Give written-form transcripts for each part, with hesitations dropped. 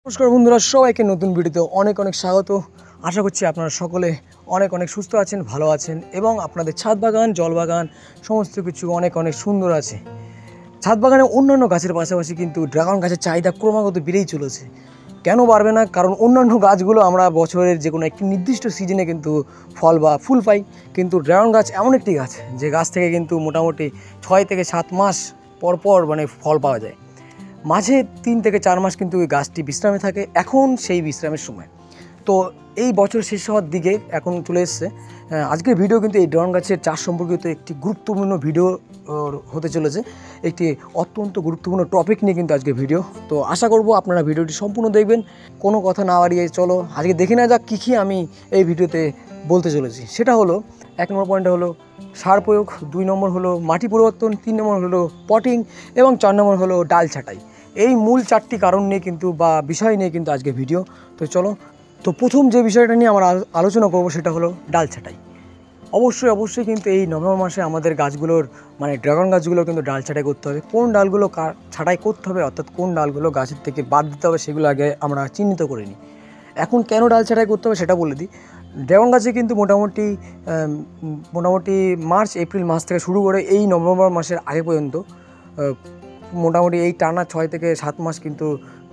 নমস্কার বন্ধুরা, সবাইকে নতুন ভিডিওতে অনেক অনেক স্বাগত। আশা করছি আপনারা সকলে অনেক অনেক সুস্থ আছেন, ভালো আছেন এবং আপনাদের ছাদ বাগান, জল বাগান সমস্ত কিছু অনেক অনেক সুন্দর আছে। ছাদ বাগানে অন্যান্য গাছের পাশাপাশি কিন্তু ড্রাগন গাছের চাহিদা ক্রমাগত বেড়েই চলেছে। কেন বাড়বে না? কারণ অন্যান্য গাছগুলো আমরা বছরের যে কোনো একটি নির্দিষ্ট সিজনে কিন্তু ফল বা ফুল পাই, কিন্তু ড্রাগন গাছ এমন একটি গাছ যে গাছ থেকে কিন্তু মোটামুটি 6 থেকে 7 মাস পর পর ফল পাওয়া যায়। মাঝে 3 থেকে 4 মাস কিন্তু ওই গাছটি বিশ্রামে থাকে। এখন সেই বিশ্রামের সময়, তো এই বছর শেষ হওয়ার দিকে এখন চলে এসছে। আজকের ভিডিও কিন্তু এই ড্রাগন গাছের চাষ সম্পর্কিত একটি গুরুত্বপূর্ণ ভিডিও হতে চলেছে। একটি অত্যন্ত গুরুত্বপূর্ণ টপিক নিয়ে কিন্তু আজকে ভিডিও। তো আশা করব আপনারা ভিডিওটি সম্পূর্ণ দেখবেন। কোনো কথা না বাড়িয়ে চলো আজকে দেখে না যাক কী আমি এই ভিডিওতে বলতে চলেছি। সেটা হলো, 1 নম্বর পয়েন্টটা হলো সার প্রয়োগ, 2 নম্বর হলো মাটি পরিবর্তন, 3 নম্বর হলো পটিং এবং 4 নম্বর হলো ডাল ছাঁটাই। এই মূল 4টি কারণ নিয়ে কিন্তু বা বিষয় নিয়ে কিন্তু আজকে ভিডিও। তো চলো, তো প্রথম যে বিষয়টা নিয়ে আমরা আলোচনা করব সেটা হলো ডাল ছাঁটাই। অবশ্যই কিন্তু এই নভেম্বর মাসে আমাদের গাছগুলোর ড্রাগন গাছগুলোর কিন্তু ডাল ছাঁটাই করতে হবে। কোন ডালগুলো ছাঁটাই করতে হবে, অর্থাৎ কোন ডালগুলো গাছের থেকে বাদ দিতে হবে, সেগুলো আগে আমরা চিহ্নিত করে নিই। এখন কেন ডাল ছাঁটাই করতে হবে সেটা বলে দিই। ড্রাগন গাছে কিন্তু মোটামুটি মার্চ এপ্রিল মাস থেকে শুরু করে এই নভেম্বর মাসের আগে পর্যন্ত মোটামুটি এই টানা 6 থেকে 7 মাস কিন্তু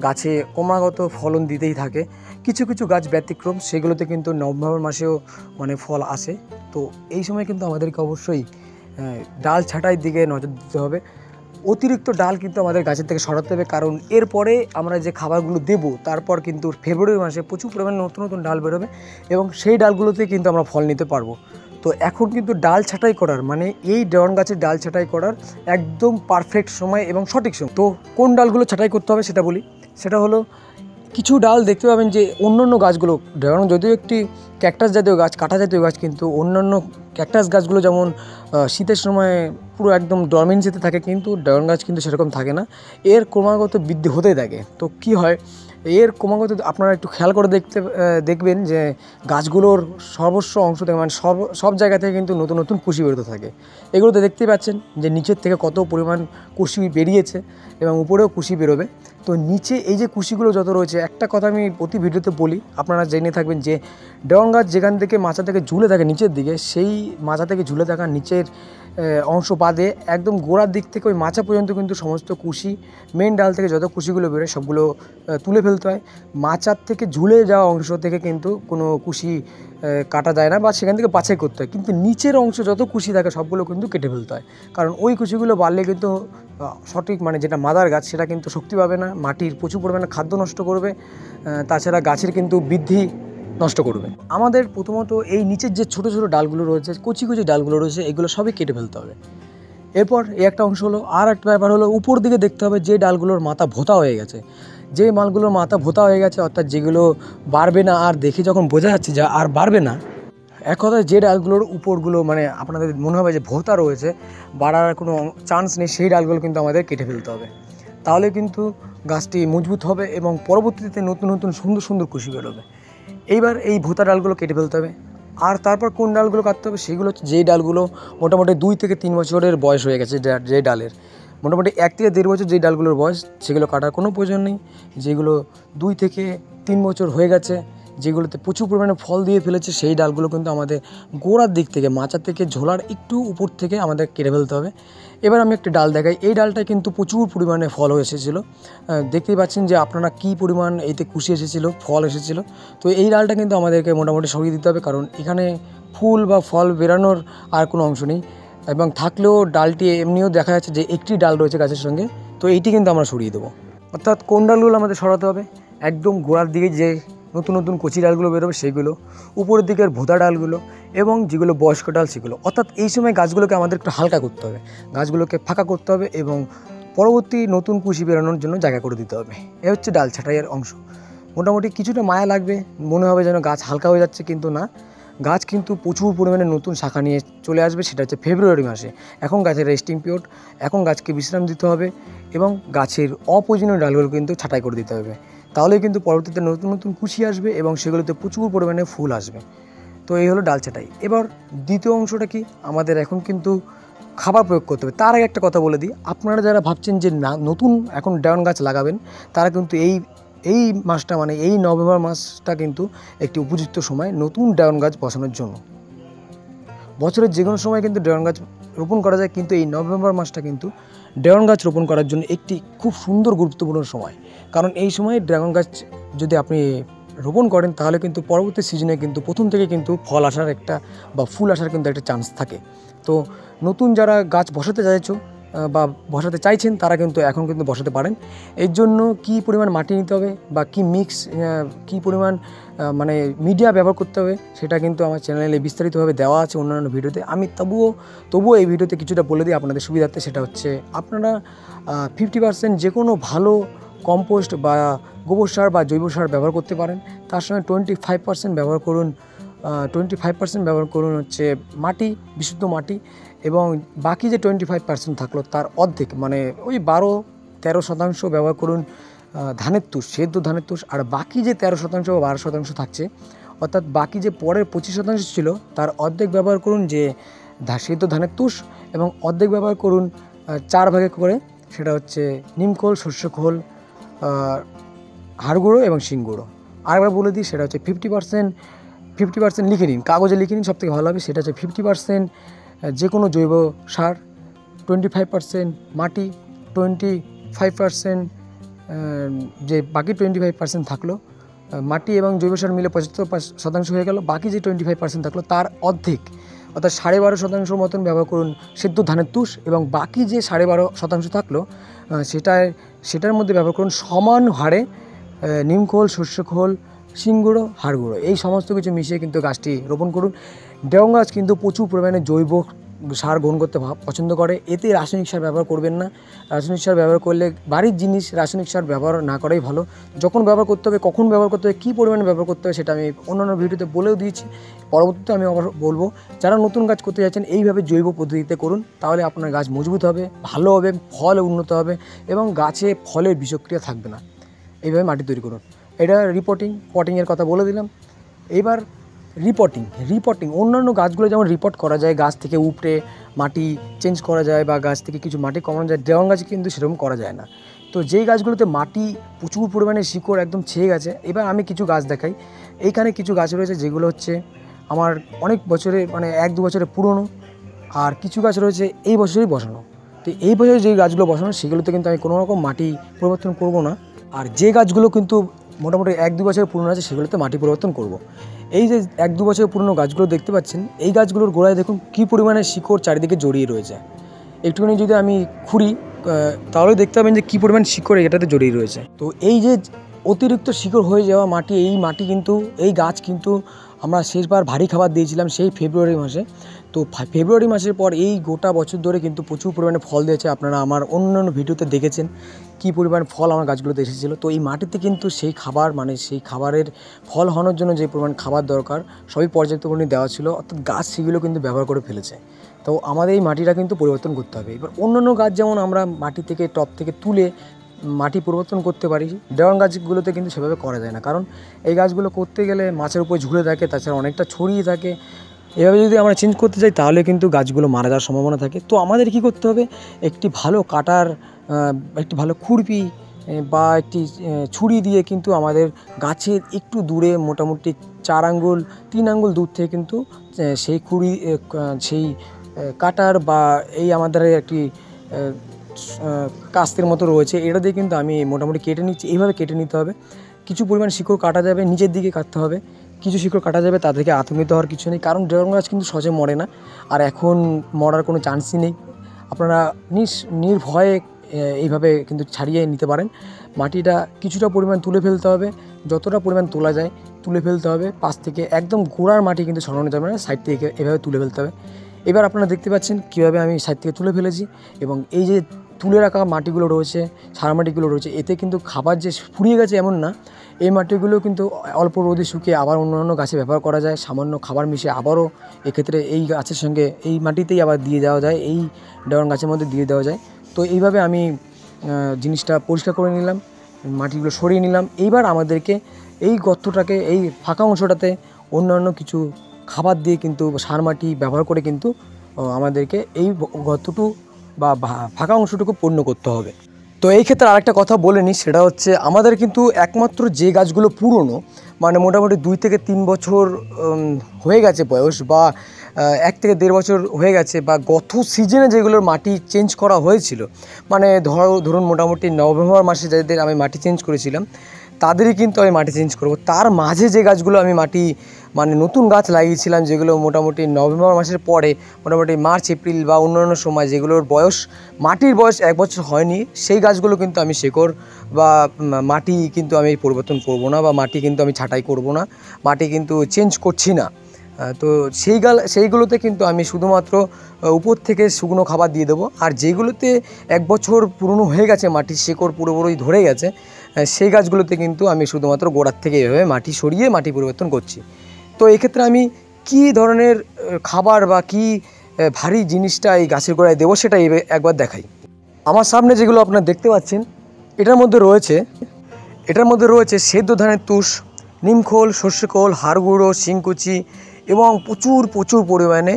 গাছে ক্রমাগত ফলন দিতেই থাকে। কিছু কিছু গাছ ব্যতিক্রম, সেগুলোতে কিন্তু নভেম্বর মাসেও ফল আসে। তো এই সময় কিন্তু আমাদেরকে অবশ্যই ডাল ছাঁটাইয়ের দিকে নজর দিতে হবে। অতিরিক্ত ডাল কিন্তু আমাদের গাছের থেকে সরাতে হবে, কারণ এরপরে আমরা যে খাবারগুলো দেব তারপর কিন্তু ফেব্রুয়ারি মাসে প্রচুর পরিমাণে নতুন নতুন ডাল বেরোবে এবং সেই ডালগুলোতে কিন্তু আমরা ফল নিতে পারবো। তো এখন কিন্তু ডাল ছাঁটাই করার এই ড্রাগন গাছের ডাল ছাঁটাই করার একদম পারফেক্ট সময় এবং সঠিক সময়। তো কোন ডালগুলো ছাঁটাই করতে হবে সেটা বলি। সেটা হলো, কিছু ডাল দেখতে পাবেন যে অন্যান্য গাছগুলো, ড্রাগন যদিও একটি ক্যাকটাস জাতীয় গাছ, কাঁটা জাতীয় গাছ, কিন্তু অন্যান্য ক্যাকটাস গাছগুলো যেমন শীতের সময় পুরো একদম ডরমেন্সিতে থাকে, কিন্তু ড্রাগন গাছ কিন্তু সেরকম থাকে না, এর ক্রমাগত বৃদ্ধি হতেই থাকে। তো কি হয়, এর ক্রমাগত আপনারা একটু খেয়াল করে দেখবেন যে গাছগুলোর সর্বস্ব অংশ থেকে সব জায়গা থেকে কিন্তু নতুন নতুন কুশি বেরোতে থাকে। এগুলোতে দেখতেই পাচ্ছেন যে নিচের থেকে কত পরিমাণ কুশি বেরিয়েছে এবং উপরেও কুশি বেরোবে। তো নিচে এই যে কুশিগুলো যত রয়েছে, একটা কথা আমি প্রতি ভিডিওতে বলি, আপনারা জেনে থাকবেন যে ড্রাগন গাছ যেখান থেকে মাচা থেকে ঝুলে থাকে নিচের দিকে, সেই মাচা থেকে ঝুলে থাকা নিচের অংশ বাদে একদম গোড়ার দিক থেকে ওই মাচা পর্যন্ত কিন্তু সমস্ত কুশি, মেন ডাল থেকে যত কুশিগুলো বেরোয় সবগুলো তুলে ফেলতে হয়। মাচার থেকে ঝুলে যাওয়া অংশ থেকে কিন্তু কোনো কুশি কাটা যায় না বা সেখান থেকে বাছাই করতে হয়, কিন্তু নিচের অংশ যত কুশি থাকে সবগুলো কিন্তু কেটে ফেলতে হয়। কারণ ওই কুশিগুলো বাড়লে কিন্তু সঠিক যেটা মাদার গাছ সেটা কিন্তু শক্তি পাবে না, মাটির প্রচুর পরিমাণে খাদ্য নষ্ট করবে, তাছাড়া গাছের কিন্তু বৃদ্ধি নষ্ট করবে। আমাদের প্রথমত এই নিচের যে ছোটো ছোটো ডালগুলো রয়েছে, কচি কচি ডালগুলো রয়েছে, এগুলো সবই কেটে ফেলতে হবে। এরপর এই একটা অংশ হলো। আর একটা ব্যাপার হলো, উপর দিকে দেখতে হবে যে ডালগুলোর মাথা ভোঁতা হয়ে গেছে, যে মালগুলোর মাথা ভোঁতা হয়ে গেছে, অর্থাৎ যেগুলো বাড়বে না, আর দেখে যখন বোঝা যাচ্ছে যে আর বাড়বে না, এক কথায় যে ডালগুলোর উপরগুলো আপনাদের মনে হবে যে ভোঁতা রয়েছে, বাড়ার কোনো চান্স নেই, সেই ডালগুলো কিন্তু আমাদের কেটে ফেলতে হবে। তাহলে কিন্তু গাছটি মজবুত হবে এবং পরবর্তীতে নতুন নতুন সুন্দর সুন্দর কুশি বেরোবে। এইবার এই ভোঁতা ডালগুলো কেটে ফেলতে হবে। আর তারপর কোন ডালগুলো কাটতে হবে, সেগুলো হচ্ছে যেই ডালগুলো মোটামুটি 2 থেকে 3 বছরের বয়স হয়ে গেছে, যে ডালের মোটামুটি 1 থেকে 1.5 বছর যেই ডালগুলোর বয়স, সেগুলো কাটার কোনো প্রয়োজন নেই। যেগুলো 2 থেকে 3 বছর হয়ে গেছে, যেগুলোতে প্রচুর পরিমাণে ফল দিয়ে ফেলেছে, সেই ডালগুলো কিন্তু আমাদের গোড়ার দিক থেকে, মাচা থেকে ঝোলার একটু উপর থেকে আমাদের কেটে ফেলতে হবে। এবার আমি একটা ডাল দেখাই। এই ডালটায় কিন্তু প্রচুর পরিমাণে ফল এসেছিলো, দেখতেই পাচ্ছেন যে আপনারা কী পরিমাণ এতে কুশি এসেছিলো, ফল এসেছিলো। তো এই ডালটা কিন্তু আমাদেরকে মোটামুটি সরিয়ে দিতে হবে, কারণ এখানে ফুল বা ফল বেরানোর আর কোনো অংশ নেই, এবং থাকলেও ডালটি এমনিও দেখা যাচ্ছে যে একটি ডাল রয়েছে গাছের সঙ্গে, তো এইটি কিন্তু আমরা সরিয়ে দেবো। অর্থাৎ কোন ডালগুলো আমাদের সরাতে হবে, একদম গোড়ার দিকে যে নতুন নতুন কচি ডালগুলো বেরোবে সেগুলো, উপরের দিকের ভোঁতা ডালগুলো এবং যেগুলো বয়স্ক ডাল সেগুলো। অর্থাৎ এই সময় গাছগুলোকে আমাদের একটু হালকা করতে হবে, গাছগুলোকে ফাঁকা করতে হবে এবং পরবর্তী নতুন কুশি বেরোনোর জন্য জায়গা করে দিতে হবে। এ হচ্ছে ডাল ছাঁটাইয়ের অংশ। মোটামুটি কিছুটা মায়া লাগবে, মনে হবে যেন গাছ হালকা হয়ে যাচ্ছে, কিন্তু না, গাছ কিন্তু প্রচুর পরিমাণে নতুন শাখা নিয়ে চলে আসবে। সেটা হচ্ছে ফেব্রুয়ারি মাসে। এখন গাছের রেস্টিং পিরিয়ড, এখন গাছকে বিশ্রাম দিতে হবে এবং গাছের অপ্রয়োজনীয় ডালগুলো কিন্তু ছাঁটাই করে দিতে হবে। তাহলে কিন্তু পরবর্তীতে নতুন নতুন কুশি আসবে এবং সেগুলোতে প্রচুর পরিমাণে ফুল আসবে। তো এই হলো ডাল ছাঁটাই। এবার দ্বিতীয় অংশটা কি, আমাদের এখন কিন্তু খাবার প্রয়োগ করতে হবে। তার আগে একটা কথা বলে দিই, আপনারা যারা ভাবছেন যে নতুন এখন ড্রাগন গাছ লাগাবেন, তারা কিন্তু এই মাসটা মানে এই নভেম্বর মাসটা কিন্তু একটি উপযুক্ত সময় নতুন ড্রাগন গাছ বসানোর জন্য। বছরের যে কোনো সময় কিন্তু ড্রাগন গাছ রোপণ করা যায়, কিন্তু এই নভেম্বর মাসটা কিন্তু ড্রাগন গাছ রোপণ করার জন্য একটি খুব সুন্দর গুরুত্বপূর্ণ সময়। কারণ এই সময়ে ড্রাগন গাছ যদি আপনি রোপণ করেন তাহলে কিন্তু পরবর্তী সিজনে কিন্তু প্রথম থেকে কিন্তু ফল আসার একটা বা ফুল আসার কিন্তু একটা চান্স থাকে। তো নতুন যারা গাছ বসাতে চাইছো বা বসাতে চাইছেন তারা কিন্তু এখন কিন্তু বসাতে পারেন। এর জন্য কী পরিমাণ মাটি নিতে হবে বা কী মিক্স কী পরিমাণ মানে মিডিয়া ব্যবহার করতে হবে সেটা কিন্তু আমার চ্যানেলে বিস্তারিতভাবে দেওয়া আছে অন্যান্য ভিডিওতে। আমি তবুও এই ভিডিওতে কিছুটা বলে দিই আপনাদের সুবিধার্থে। সেটা হচ্ছে আপনারা 50% যে কোনো ভালো কম্পোস্ট বা গোবর সার বা জৈব সার ব্যবহার করতে পারেন। তার সঙ্গে 25% ব্যবহার করুন 25% ব্যবহার করুন হচ্ছে মাটি, বিশুদ্ধ মাটি, এবং বাকি যে 25% থাকলো তার অর্ধেক মানে ওই 12-13% ব্যবহার করুন ধানের তুষ, সেদ্ধ ধানের তুষ। আর বাকি যে 13% বা 12% থাকছে, অর্থাৎ বাকি যে পরের 25% ছিল তার অর্ধেক ব্যবহার করুন যে সেদ্ধ ধানের তুষ, এবং অর্ধেক ব্যবহার করুন 4 ভাগে করে, সেটা হচ্ছে নিমখোল, শস্য খোল, হাড় গুঁড়ো এবং শিং গুঁড়ো। আরেকবার বলে দিই, সেটা হচ্ছে 50% লিখে নিন, কাগজে লিখে নিন, সবথেকে ভালো হবে। সেটা হচ্ছে 50% যে কোনো জৈব সার, 25% মাটি, 25% যে বাকি 25% থাকলো মাটি এবং জৈব সার মিলে 75% হয়ে গেল। বাকি যে 25% থাকলো তার অর্ধেক অর্থাৎ 12.5% মতন ব্যবহার করুন সেদ্ধ ধানের তুষ, এবং বাকি যে 12.5% থাকলো সেটার মধ্যে ব্যবহার করুন সমান হারে নিমখোল, শস্য খোল, শিং গুঁড়ো, হাড় গুঁড়ো। এই সমস্ত কিছু মিশিয়ে কিন্তু গাছটি রোপণ করুন। ড্রাগন গাছ কিন্তু প্রচুর পরিমাণে জৈব সার গ্রহণ করতে পছন্দ করে। এতে রাসায়নিক সার ব্যবহার করবেন না। রাসায়নিক সার ব্যবহার করলে বাড়ির জিনিস রাসায়নিক সার ব্যবহার না করাই ভালো। যখন ব্যবহার করতে হবে, কখন ব্যবহার করতে হবে, কী পরিমাণে ব্যবহার করতে হবে সেটা আমি অন্যান্য ভিডিওতে বলেও দিয়েছি। পরবর্তীতে আমি আবার বলবো, যারা নতুন গাছ করতে যাচ্ছেন এইভাবে জৈব পদ্ধতিতে করুন, তাহলে আপনার গাছ মজবুত হবে, ভালো হবে, ফল উন্নত হবে এবং গাছে ফলের বিষক্রিয়া থাকবে না। এইভাবে মাটি তৈরি করুন। এটা পটিংয়ের কথা বলে দিলাম। এবার রিপোর্টিং অন্যান্য গাছগুলো যেমন রিপোর্ট করা যায়, গাছ থেকে উপড়ে মাটি চেঞ্জ করা যায় বা গাছ থেকে কিছু মাটি কমানো যায়, ড্রাগন গাছে কিন্তু সেরকম করা যায় না। তো যেই গাছগুলোতে মাটি প্রচুর পরিমাণে শিকড় একদম ছেয়ে গেছে, এবার আমি কিছু গাছ দেখাই। এইখানে কিছু গাছ রয়েছে যেগুলো হচ্ছে আমার অনেক বছরে মানে 1-2 বছরের পুরনো, আর কিছু গাছ রয়েছে এই বছরই বসানো। তো এই বছরে যে গাছগুলো বসানো সেগুলোতে কিন্তু আমি কোনো রকম মাটি পরিবর্তন করব না। আর যে গাছগুলো কিন্তু মোটামুটি 1-2 বছরের পুরনো আছে সেগুলোতে মাটি পরিবর্তন করব। এই যে 1-2 বছরের পুরনো গাছগুলো দেখতে পাচ্ছেন, এই গাছগুলোর গোড়ায় দেখুন কী পরিমাণে শিকড় চারিদিকে জড়িয়ে রয়েছে। একটুখানি যদি আমি খুঁড়ি তাহলে দেখতে পাবেন যে কী পরিমাণ শিকড় এটাতে জড়িয়ে রয়েছে। তো এই যে অতিরিক্ত শিকড় হয়ে যাওয়া মাটি, এই গাছ কিন্তু আমরা শেষবার ভারী খাবার দিয়েছিলাম সেই ফেব্রুয়ারি মাসে। তো ফেব্রুয়ারি মাসের পর এই গোটা বছর ধরে কিন্তু প্রচুর পরিমাণে ফল দিয়েছে। আপনারা আমার অন্যান্য ভিডিওতে দেখেছেন কী পরিমাণ ফল আমার গাছগুলোতে এসেছিলো। তো এই মাটিতে কিন্তু সেই খাবার মানে সেই খাবারের ফল হওয়ার জন্য যে পরিমাণ খাবার দরকার সবই পর্যাপ্ত পরিমাণে দেওয়া ছিল, অর্থাৎ গাছ সেগুলো কিন্তু ব্যবহার করে ফেলেছে। তো আমাদের এই মাটিটা কিন্তু পরিবর্তন করতে হবে। এবার অন্যান্য গাছ যেমন আমরা মাটি থেকে টব থেকে তুলে মাটি পরিবর্তন করতে পারি, ড্রাগন গাছগুলোতে কিন্তু সেভাবে করা যায় না। কারণ এই গাছগুলো করতে গেলে মাছের উপর ঝুলে থাকে, তাছাড়া অনেকটা ছড়িয়ে থাকে। এভাবে যদি আমরা চেঞ্জ করতে যাই তাহলে কিন্তু গাছগুলো মারা যাওয়ার সম্ভাবনা থাকে। তো আমাদের কি করতে হবে, একটি ভালো খুরপি বা একটি ছুরি দিয়ে কিন্তু আমাদের গাছের একটু দূরে মোটামুটি 4 আঙ্গুল 3 আঙ্গুল দূর থেকে কিন্তু সেই কাটার বা এই আমাদের একটি কাস্তের মতো রয়েছে, এটা দিয়ে কিন্তু আমি মোটামুটি কেটে নিচ্ছি। এইভাবে কেটে নিতে হবে। কিছু পরিমাণ শিকড় কাটা যাবে, নিচের দিকে কাটতে হবে। কিছু শিকড় কাটা যাবে, তা থেকে আতঙ্কিত হওয়ার কিছু নেই, কারণ ড্রাগন গাছ কিন্তু সহজে মরে না, আর এখন মরার কোনো চান্সই নেই। আপনারা নির্ভয়ে এইভাবে কিন্তু ছাড়িয়ে নিতে পারেন। মাটিটা কিছুটা পরিমাণ তুলে ফেলতে হবে, যতটা পরিমাণ তোলা যায় তুলে ফেলতে হবে। পাশ থেকে একদম গোড়ার মাটি কিন্তু সরানো যাবে না, সাইড থেকে এভাবে তুলে ফেলতে হবে। এবার আপনারা দেখতে পাচ্ছেন কীভাবে আমি সাইড থেকে তুলে ফেলেছি, এবং এই যে তুলে রাখা মাটিগুলো রয়েছে, সার মাটিগুলো রয়েছে, এতে কিন্তু খাবার যে ফুরিয়ে গেছে এমন না। এই মাটিগুলো কিন্তু অল্প রোদে শুকিয়ে আবার অন্যান্য গাছে ব্যবহার করা যায়। সামান্য খাবার মিশিয়ে আবারও এক্ষেত্রে এই গাছের সঙ্গে এই মাটিতেই আবার দিয়ে দেওয়া যায়, এই ড্রাগন গাছের মধ্যে দিয়ে দেওয়া যায়। তো এইভাবে আমি জিনিসটা পরিষ্কার করে নিলাম, মাটিগুলো সরিয়ে নিলাম। এইবার আমাদেরকে এই গর্তটাকে, এই ফাঁকা অংশটাতে অন্যান্য কিছু খাবার দিয়ে কিন্তু সার মাটি ব্যবহার করে কিন্তু আমাদেরকে এই গর্তটুকু বা ফাঁকা অংশটুকু পূর্ণ করতে হবে। তো এই ক্ষেত্রে আরেকটা কথা বলে নিই, সেটা হচ্ছে আমাদের কিন্তু একমাত্র যে গাছগুলো পুরনো, মানে মোটামুটি 2 থেকে 3 বছর হয়ে গেছে বয়স, বা 1 থেকে 1.5 বছর হয়ে গেছে, বা গত সিজনে যেগুলোর মাটি চেঞ্জ করা হয়েছিল, মানে ধরুন মোটামুটি নভেম্বর মাসে যাদের আমি মাটি চেঞ্জ করেছিলাম তাদেরই কিন্তু আমি মাটি চেঞ্জ করব। তার মাঝে যে গাছগুলো আমি মাটি মানে নতুন গাছ লাগিয়েছিলাম, যেগুলো মোটামুটি নভেম্বর মাসের পরে মোটামুটি মার্চ এপ্রিল বা অন্যান্য সময় যেগুলোর বয়স মাটির বয়স 1 বছর হয়নি, সেই গাছগুলো কিন্তু আমি শেকড় বা মাটি কিন্তু আমি পরিবর্তন করব না, বা মাটি কিন্তু আমি ছাঁটাই করব না, মাটি কিন্তু চেঞ্জ করছি না। তো সেইগুলোতে কিন্তু আমি শুধুমাত্র উপর থেকে শুকনো খাবার দিয়ে দেবো। আর যেগুলোতে 1 বছর পুরনো হয়ে গেছে, মাটির শেকড় পুরোপুরি ধরে গেছে, সেই গাছগুলোতে কিন্তু আমি শুধুমাত্র গোড়ার থেকে এভাবে মাটি সরিয়ে মাটি পরিবর্তন করছি। তো এক্ষেত্রে আমি কী ধরনের খাবার বা কী ভারী জিনিসটা এই গাছের গোড়ায় দেবো সেটা একবার দেখাই। আমার সামনে যেগুলো আপনারা দেখতে পাচ্ছেন, এটার মধ্যে রয়েছে সেদ্ধ ধানের তুষ, নিমখোল, সর্ষে খোল, হাড় গুঁড়ো, শিংকুচি এবং প্রচুর পরিমাণে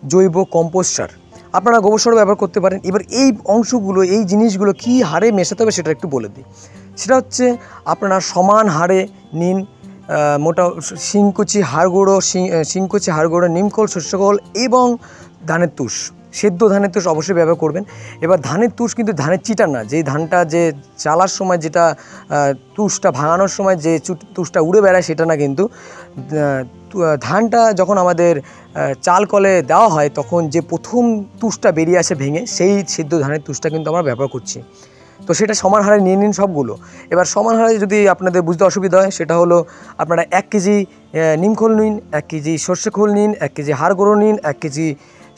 জৈব কম্পোস্ট সার। আপনারা গোবর সারও ব্যবহার করতে পারেন। এবার এই অংশগুলো, এই জিনিসগুলো কী হারে মেশাতে হবে সেটা একটু বলে দিই। সেটা হচ্ছে আপনারা সমান হারে নিন শিংকুচি, হাড় গুঁড়ো, নিমখোল, সর্ষে খোল এবং ধানের তুষ, সেদ্ধ ধানের তুষ অবশ্যই ব্যবহার করবেন। এবার ধানের তুষ কিন্তু ধানের চিটা না, যেই ধানটা যে চালার সময় যেটা তুষটা ভাঙানোর সময় যে তুষটা উড়ে বেড়ায় সেটা না, কিন্তু ধানটা যখন আমাদের চাল কলে দেওয়া হয় তখন যে প্রথম তুষটা বেরিয়ে আসে ভেঙে, সেই সেদ্ধ ধানের তুষটা কিন্তু আমরা ব্যবহার করছি। তো সেটা সমান হারে নিয়ে নিন সবগুলো। এবার সমান হারে যদি আপনাদের বুঝতে অসুবিধা হয়, সেটা হলো আপনারা 1 কেজি নিমখোল নিন, 1 কেজি সর্ষে খোল নিন, 1 কেজি হাড় গুঁড়ো নিন, 1 কেজি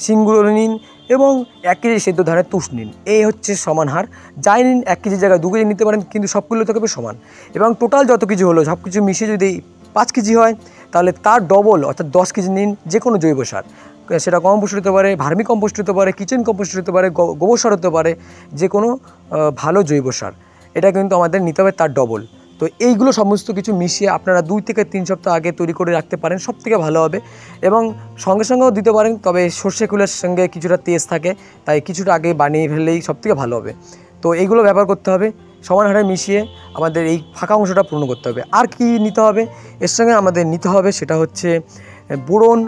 শিং গুঁড়ো নিন এবং 1 কেজি সেদ্ধ ধানের তুষ নিন। এই হচ্ছে সমান হার। যাই নিন 1 কেজির জায়গায় 2 কেজি নিতে পারেন, কিন্তু সবগুলো থাকবে সমান। এবং টোটাল যত কিছু হলো সব কিছু মিশিয়ে যদি 5 কেজি হয়, তাহলে তার ডবল অর্থাৎ 10 কেজি নিন যে কোনো জৈব সার। সেটা কম্পোস্ট হতে পারে, ভার্মি কম্পোস্ট হতে পারে, কিচেন কম্পোস্ট হতে পারে, গোবর সার হতে পারে, যে কোনো ভালো জৈব সার। এটা কিন্তু আমাদের নিতে হবে তার ডবল। তো এইগুলো সমস্ত কিছু মিশিয়ে আপনারা 2 থেকে 3 সপ্তাহ আগে তৈরি করে রাখতে পারেন, সবথেকে ভালো হবে। এবং সঙ্গেও দিতে পারেন, তবে সর্ষে খোলের সঙ্গে কিছুটা তেজ থাকে, তাই কিছুটা আগে বানিয়ে ফেললেই সবথেকে ভালো হবে। তো এইগুলো ব্যবহার করতে হবে, সমান হারে মিশিয়ে আমাদের এই ফাঁকা অংশটা পূর্ণ করতে হবে। আর কি নিতে হবে এর সঙ্গে আমাদের নিতে হবে, সেটা হচ্ছে বোরন,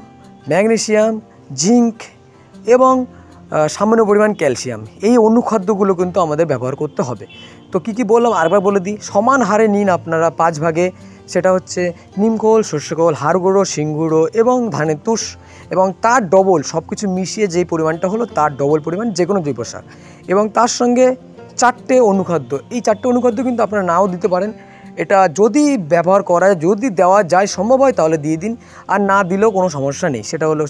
ম্যাগনেসিয়াম, জিঙ্ক এবং সামান্য পরিমাণ ক্যালসিয়াম। এই অনুখাদ্যগুলো কিন্তু আমাদের ব্যবহার করতে হবে। তো কী বললাম আরেকবার বলে দিই। সমান হারে নিন আপনারা 5 ভাগে, সেটা হচ্ছে নিমখোল, সর্ষে খোল, হাড় গুঁড়ো, শিং গুঁড়ো এবং ধানের তুষ, এবং তার ডবল সব কিছু মিশিয়ে যেই পরিমাণটা হলো তার ডবল পরিমাণ যে কোনো জৈব সার, এবং তার সঙ্গে 4টে অনুখাদ্য। এই 4টে অনুখাদ্য কিন্তু আপনারা নাও দিতে পারেন। এটা যদি ব্যবহার করা যায়, যদি দেওয়া যায় সম্ভব হয় তাহলে দিয়ে দিন, আর না দিলেও কোনো সমস্যা নেই। সেটা হলো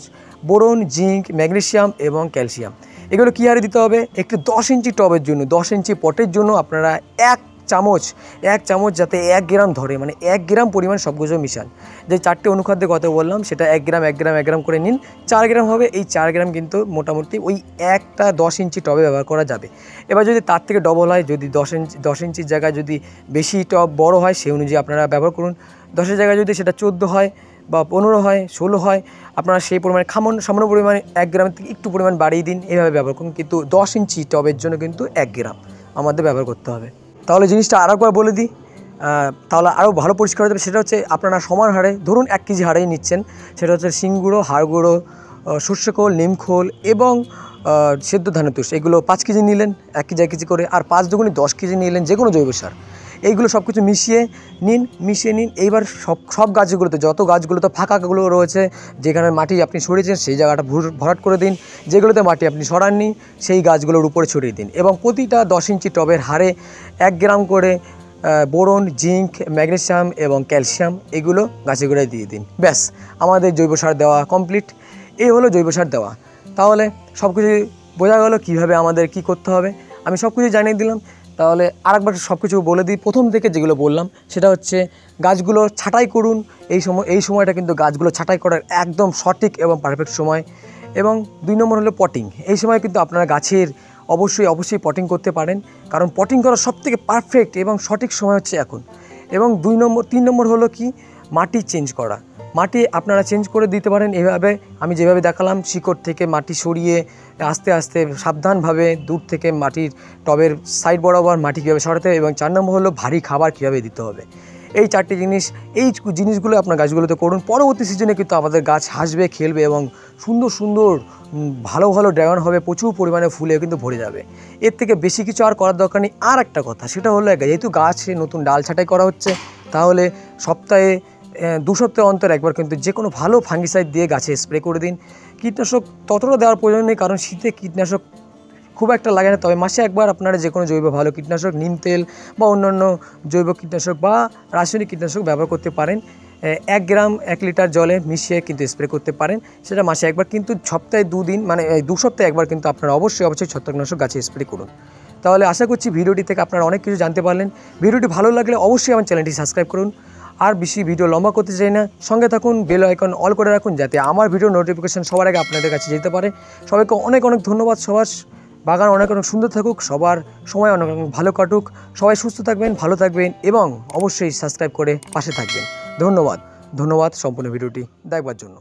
বোরন, জিঙ্ক, ম্যাগনেসিয়াম এবং ক্যালসিয়াম। এগুলো কী হারে দিতে হবে, একটি 10 ইঞ্চি টবের জন্য, 10 ইঞ্চি পটের জন্য আপনারা 1 চামচ যাতে 1 গ্রাম ধরে, মানে 1 গ্রাম পরিমাণ সবগুলো মিশান। যে 4টে অনুখাদ্যের কথা বললাম সেটা 1 গ্রাম করে নিন, 4 গ্রাম হবে। এই 4 গ্রাম কিন্তু মোটামুটি ওই একটা 10 ইঞ্চি টবে ব্যবহার করা যাবে। এবার যদি তার থেকে ডবল হয়, যদি 10 ইঞ্চির জায়গায় যদি বেশি টব বড় হয়, সেই অনুযায়ী আপনারা ব্যবহার করুন। 10-এর জায়গায় যদি সেটা 14 হয় বা 15 হয়, 16 হয়, আপনারা সেই পরিমাণে সামান্য পরিমাণে 1 গ্রামের থেকে একটু পরিমাণ বাড়িয়ে দিন, এইভাবে ব্যবহার করুন। কিন্তু 10 ইঞ্চি টবের জন্য কিন্তু 1 গ্রাম আমাদের ব্যবহার করতে হবে। তাহলে জিনিসটা আরেকবার বলে দিই, তাহলে আরও ভালো পরিষ্কার হয়ে যাবে। সেটা হচ্ছে আপনারা সমান হারে ধরুন 1 কেজি হারেই নিচ্ছেন, সেটা হচ্ছে শিং গুঁড়ো, হাড় গুঁড়ো, সর্ষে খোল, নিমখোল এবং সেদ্ধ ধানের তুষ। এগুলো 5 কেজি নিলেন, 1 কেজি করে, আর 5 দুগুণে 10 কেজি নিলেন যে কোনো জৈব সার। এইগুলো সব কিছু মিশিয়ে নিন। এইবার সব গাছগুলোতে, যত গাছগুলোতে ফাঁকাগুলো রয়েছে, যেখানে মাটি আপনি সরিয়েছেন সেই জায়গাটা ভরাট করে দিন, যেগুলোতে মাটি আপনি সরাননি সেই গাছগুলোর উপরে ছড়িয়ে দিন, এবং প্রতিটা 10 ইঞ্চি টবের হারে 1 গ্রাম করে বোরন, জিঙ্ক, ম্যাগনেসিয়াম এবং ক্যালসিয়াম এগুলো গাছে গোড়ায় দিয়ে দিন। ব্যাস, আমাদের জৈব সার দেওয়া কমপ্লিট। এই হলো জৈব সার দেওয়া। তাহলে সব কিছু বোঝা গেল কীভাবে আমাদের কি করতে হবে, আমি সব কিছু জানিয়ে দিলাম। তাহলে আরেকবার সব কিছু বলে দিই, প্রথম থেকে যেগুলো বললাম সেটা হচ্ছে গাছগুলো ছাঁটাই করুন। এই সময়টা কিন্তু গাছগুলো ছাঁটাই করার একদম সঠিক এবং পারফেক্ট সময়। এবং 2 নম্বর হলো পটিং। এই সময় কিন্তু আপনারা গাছের অবশ্যই পটিং করতে পারেন, কারণ পটিং করার সবথেকে পারফেক্ট এবং সঠিক সময় হচ্ছে এখন। এবং 3 নম্বর হলো কি, মাটি চেঞ্জ করা। মাটি আপনারা চেঞ্জ করে দিতে পারেন এভাবে, আমি যেভাবে দেখালাম, শিকড় থেকে মাটি সরিয়ে আস্তে আস্তে সাবধানভাবে দূর থেকে মাটির টবের সাইড বরাবর মাটি কীভাবে সরাতে হবে, এবং 4 নম্বর হলো ভারী খাবার কীভাবে দিতে হবে। এই 4টি জিনিস, এই জিনিসগুলো আপনার গাছগুলোতে করুন। পরবর্তী সিজনে কিন্তু আমাদের গাছ হাসবে, খেলবে এবং সুন্দর সুন্দর ভালো ভালো ড্রাগন হবে, প্রচুর পরিমাণে ফুলে কিন্তু ভরে যাবে। এর থেকে বেশি কিছু আর করার দরকার নেই। আর একটা কথা, সেটা হলো যেহেতু গাছে নতুন ডাল ছাঁটাই করা হচ্ছে, তাহলে সপ্তাহে 2 সপ্তাহ অন্তর একবার কিন্তু যে কোনো ভালো ফাঙ্গিসাইড দিয়ে গাছে স্প্রে করে দিন। কীটনাশক ততটা দেওয়ার প্রয়োজন নেই, কারণ শীতে কীটনাশক খুব একটা লাগে না। তবে মাসে একবার আপনারা যে কোনো জৈব ভালো কীটনাশক, নিম তেল বা অন্যান্য জৈব কীটনাশক বা রাসায়নিক কীটনাশক ব্যবহার করতে পারেন। 1 গ্রাম 1 লিটার জলে মিশিয়ে কিন্তু স্প্রে করতে পারেন, সেটা মাসে একবার। কিন্তু সপ্তাহে 2 দিন, মানে 2 সপ্তাহে একবার কিন্তু আপনারা অবশ্যই ছত্রাকনাশক গাছে স্প্রে করুন। তাহলে আশা করছি ভিডিওটি থেকে আপনারা অনেক কিছু জানতে পারলেন। ভিডিওটি ভালো লাগলে অবশ্যই আমার চ্যানেলটি সাবস্ক্রাইব করুন। আর বেশি ভিডিও লম্বা করতে চাই না, সঙ্গে থাকুন, বেল আইকন অল করে রাখুন, যাতে আমার ভিডিও নোটিফিকেশন সবার আগে আপনাদের কাছে যেতে পারে। সবাইকে অনেক অনেক ধন্যবাদ। সবার বাগান অনেক অনেক সুন্দর থাকুক, সবার সময় অনেক অনেক ভালো কাটুক, সবাই সুস্থ থাকবেন, ভালো থাকবেন এবং অবশ্যই সাবস্ক্রাইব করে পাশে থাকবেন। ধন্যবাদ সম্পূর্ণ ভিডিওটি দেখবার জন্য।